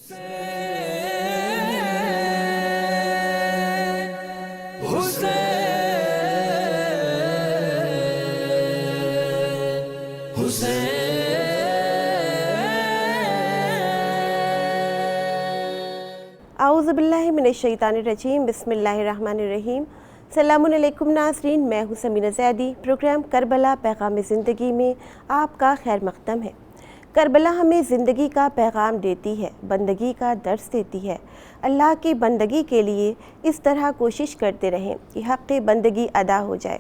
اعوذ باللہ من الشیطان الرجیم، بسم اللہ الرحمن الرحیم۔ السلام علیکم ناظرین، میں ہوں سمینہ زیدی۔ پروگرام کربلا پیغام زندگی میں آپ کا خیر مقدم ہے۔ کربلا ہمیں زندگی کا پیغام دیتی ہے، بندگی کا درس دیتی ہے۔ اللہ کی بندگی کے لیے اس طرح کوشش کرتے رہیں کہ حق بندگی ادا ہو جائے،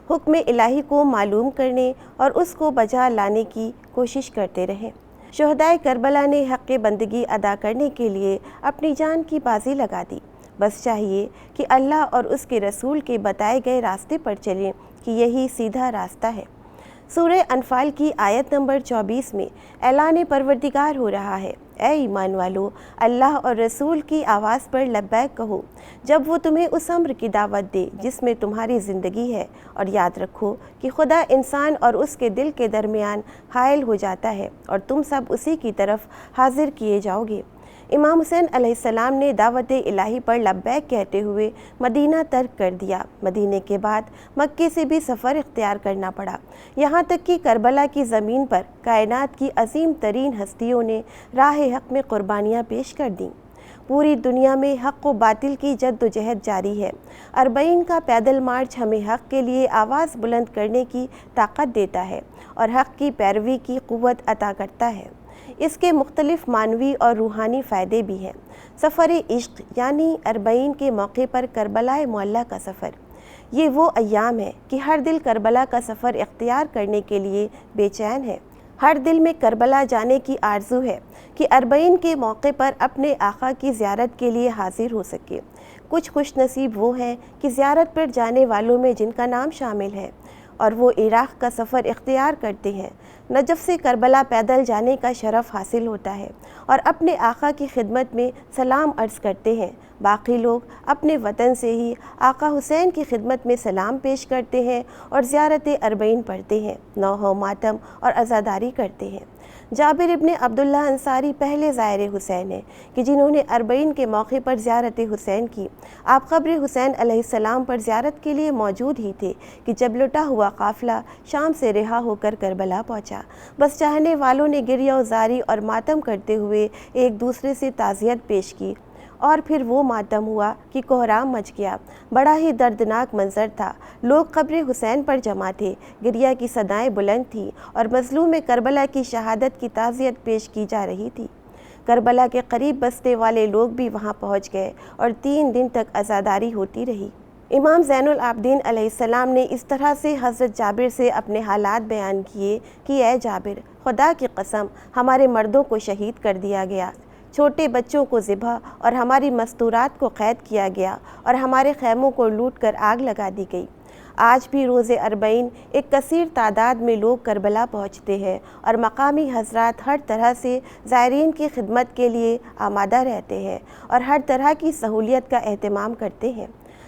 حکم الہی کو معلوم کرنے اور اس کو بجا لانے کی کوشش کرتے رہیں۔ شہدائے کربلا نے حق بندگی ادا کرنے کے لیے اپنی جان کی بازی لگا دی۔ بس چاہیے کہ اللہ اور اس کے رسول کے بتائے گئے راستے پر چلیں کہ یہی سیدھا راستہ ہے۔ سورہ انفال کی آیت نمبر 24 میں اعلان پروردگار ہو رہا ہے، اے ایمان والو، اللہ اور رسول کی آواز پر لبیک کہو جب وہ تمہیں اس امر کی دعوت دے جس میں تمہاری زندگی ہے، اور یاد رکھو کہ خدا انسان اور اس کے دل کے درمیان حائل ہو جاتا ہے اور تم سب اسی کی طرف حاضر کیے جاؤ گے۔ امام حسین علیہ السلام نے دعوت الہی پر لبیک کہتے ہوئے مدینہ ترک کر دیا۔ مدینے کے بعد مکے سے بھی سفر اختیار کرنا پڑا، یہاں تک کہ کربلا کی زمین پر کائنات کی عظیم ترین ہستیوں نے راہ حق میں قربانیاں پیش کر دیں۔ پوری دنیا میں حق و باطل کی جد و جہد جاری ہے۔ 40 کا پیدل مارچ ہمیں حق کے لیے آواز بلند کرنے کی طاقت دیتا ہے اور حق کی پیروی کی قوت عطا کرتا ہے۔ اس کے مختلف معنوی اور روحانی فائدے بھی ہیں۔ سفر عشق یعنی 40 کے موقع پر کربلا معلیٰ کا سفر، یہ وہ ایام ہے کہ ہر دل کربلا کا سفر اختیار کرنے کے لیے بے چین ہے۔ ہر دل میں کربلا جانے کی آرزو ہے کہ 40 کے موقع پر اپنے آقا کی زیارت کے لیے حاضر ہو سکے۔ کچھ خوش نصیب وہ ہیں کہ زیارت پر جانے والوں میں جن کا نام شامل ہے، اور وہ عراق کا سفر اختیار کرتے ہیں۔ نجف سے کربلا پیدل جانے کا شرف حاصل ہوتا ہے اور اپنے آقا کی خدمت میں سلام عرض کرتے ہیں۔ باقی لوگ اپنے وطن سے ہی آقا حسین کی خدمت میں سلام پیش کرتے ہیں اور زیارت 40 پڑھتے ہیں، نوحہ و ماتم اور عزاداری کرتے ہیں۔ جابر ابن عبداللہ انصاری پہلے زائر حسین ہیں کہ جنہوں نے 40 کے موقع پر زیارت حسین کی۔ آپ قبر حسین علیہ السلام پر زیارت کے لیے موجود ہی تھے کہ جب لٹا ہوا قافلہ شام سے رہا ہو کر کربلا پہنچا۔ بس چاہنے والوں نے گریہ و زاری اور ماتم کرتے ہوئے ایک دوسرے سے تعزیت پیش کی، اور پھر وہ ماتم ہوا کہ کوہرام مچ گیا۔ بڑا ہی دردناک منظر تھا۔ لوگ قبر حسین پر جمع تھے، گریہ کی صدائیں بلند تھیں اور مظلوم کربلا کی شہادت کی تعزیت پیش کی جا رہی تھی۔ کربلا کے قریب بستے والے لوگ بھی وہاں پہنچ گئے اور 3 دن تک عزاداری ہوتی رہی۔ امام زین العابدین علیہ السلام نے اس طرح سے حضرت جابر سے اپنے حالات بیان کیے کہ اے جابر، خدا کی قسم، ہمارے مردوں کو شہید کر دیا گیا، چھوٹے بچوں کو ذبح اور ہماری مستورات کو قید کیا گیا اور ہمارے خیموں کو لوٹ کر آگ لگا دی گئی۔ آج بھی روز 40 ایک کثیر تعداد میں لوگ کربلا پہنچتے ہیں اور مقامی حضرات ہر طرح سے زائرین کی خدمت کے لیے آمادہ رہتے ہیں اور ہر طرح کی سہولیت کا اہتمام کرتے ہیں۔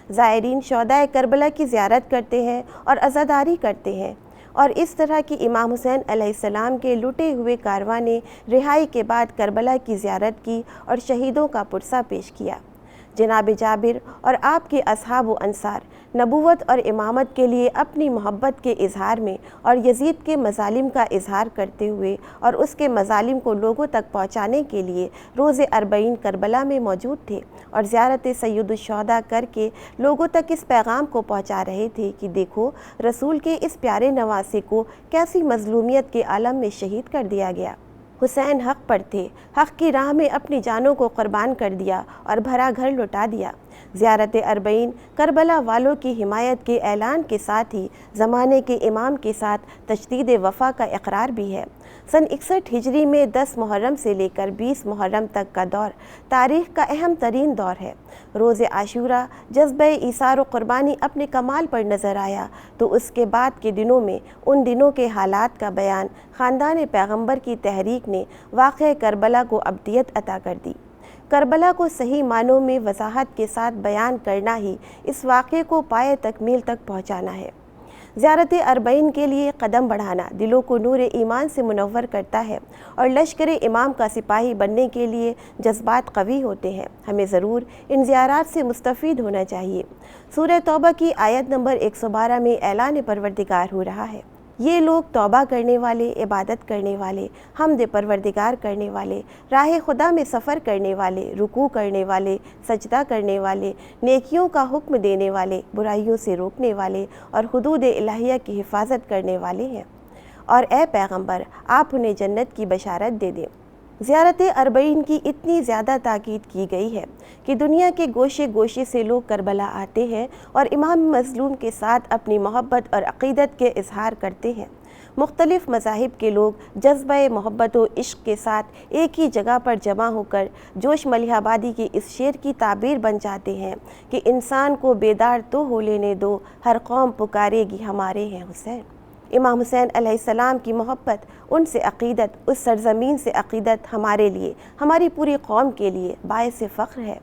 زائرین شہدائے کربلا کی زیارت کرتے ہیں اور عزاداری کرتے ہیں، اور اس طرح کی امام حسین علیہ السلام کے لٹے ہوئے کارواں نے رہائی کے بعد کربلا کی زیارت کی اور شہیدوں کا پرسہ پیش کیا۔ جناب جابر اور آپ کے اصحاب و انصار نبوت اور امامت کے لیے اپنی محبت کے اظہار میں اور یزید کے مظالم کا اظہار کرتے ہوئے اور اس کے مظالم کو لوگوں تک پہنچانے کے لیے روز 40 کربلا میں موجود تھے اور زیارت سید الشہداء کر کے لوگوں تک اس پیغام کو پہنچا رہے تھے کہ دیکھو، رسول کے اس پیارے نواسے کو کیسی مظلومیت کے عالم میں شہید کر دیا گیا۔ حسین حق پر تھے، حق کی راہ میں اپنی جانوں کو قربان کر دیا اور بھرا گھر لوٹا دیا۔ زیارت 40 کربلا والوں کی حمایت کے اعلان کے ساتھ ہی زمانے کے امام کے ساتھ تجدید وفا کا اقرار بھی ہے۔ سن 61 ہجری میں 10 محرم سے لے کر 20 محرم تک کا دور تاریخ کا اہم ترین دور ہے۔ روز عاشورہ جذبہ ایثار و قربانی اپنے کمال پر نظر آیا تو اس کے بعد کے دنوں میں ان دنوں کے حالات کا بیان خاندان پیغمبر کی تحریک نے واقعہ کربلا کو ابدیت عطا کر دی۔ کربلا کو صحیح معنوں میں وضاحت کے ساتھ بیان کرنا ہی اس واقعے کو پائے تکمیل تک پہنچانا ہے۔ زیارت اربعین کے لیے قدم بڑھانا دلوں کو نور ایمان سے منور کرتا ہے اور لشکر امام کا سپاہی بننے کے لیے جذبات قوی ہوتے ہیں۔ ہمیں ضرور ان زیارات سے مستفید ہونا چاہیے۔ سورہ توبہ کی آیت نمبر 112 میں اعلان پروردگار ہو رہا ہے، یہ لوگ توبہ کرنے والے، عبادت کرنے والے، حمد پروردگار کرنے والے، راہ خدا میں سفر کرنے والے، رکوع کرنے والے، سجدہ کرنے والے، نیکیوں کا حکم دینے والے، برائیوں سے روکنے والے اور حدود الہیہ کی حفاظت کرنے والے ہیں، اور اے پیغمبر آپ انہیں جنت کی بشارت دے دیں۔ زیارت اربعین کی اتنی زیادہ تاکید کی گئی ہے کہ دنیا کے گوشے گوشے سے لوگ کربلا آتے ہیں اور امام مظلوم کے ساتھ اپنی محبت اور عقیدت کے اظہار کرتے ہیں۔ مختلف مذاہب کے لوگ جذبہ محبت و عشق کے ساتھ ایک ہی جگہ پر جمع ہو کر جوش ملیح آبادی کی اس شعر کی تعبیر بن جاتے ہیں کہ انسان کو بیدار تو ہو لینے دو، ہر قوم پکارے گی ہمارے ہیں حسین۔ امام حسین علیہ السلام کی محبت، ان سے عقیدت، اس سرزمین سے عقیدت ہمارے لیے، ہماری پوری قوم کے لیے باعث فخر ہے۔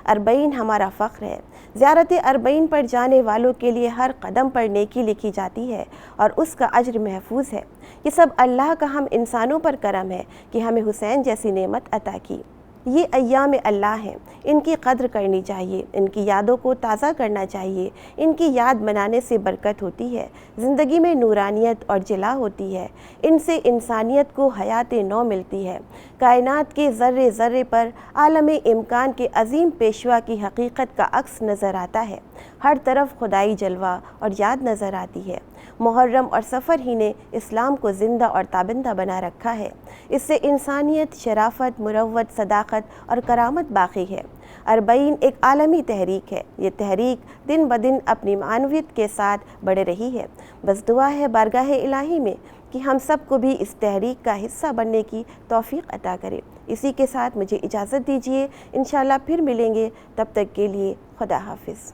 اربعین ہمارا فخر ہے۔ زیارت اربعین پر جانے والوں کے لیے ہر قدم پر نیکی لکھی جاتی ہے اور اس کا اجر محفوظ ہے۔ یہ سب اللہ کا ہم انسانوں پر کرم ہے کہ ہمیں حسین جیسی نعمت عطا کی۔ یہ ایام اللہ ہیں، ان کی قدر کرنی چاہیے، ان کی یادوں کو تازہ کرنا چاہیے۔ ان کی یاد منانے سے برکت ہوتی ہے، زندگی میں نورانیت اور جلا ہوتی ہے، ان سے انسانیت کو حیات نو ملتی ہے۔ کائنات کے ذرے ذرے پر عالم امکان کے عظیم پیشوا کی حقیقت کا عکس نظر آتا ہے، ہر طرف خدائی جلوہ اور یاد نظر آتی ہے۔ محرم اور سفر ہی نے اسلام کو زندہ اور تابندہ بنا رکھا ہے، اس سے انسانیت، شرافت، مروت، صداقت اور کرامت باقی ہے۔ اربعین ایک عالمی تحریک ہے، یہ تحریک دن بدن اپنی معنویت کے ساتھ بڑھ رہی ہے۔ بس دعا ہے بارگاہ الہی میں کہ ہم سب کو بھی اس تحریک کا حصہ بننے کی توفیق عطا کرے۔ اسی کے ساتھ مجھے اجازت دیجیے، انشاءاللہ پھر ملیں گے، تب تک کے لیے خدا حافظ۔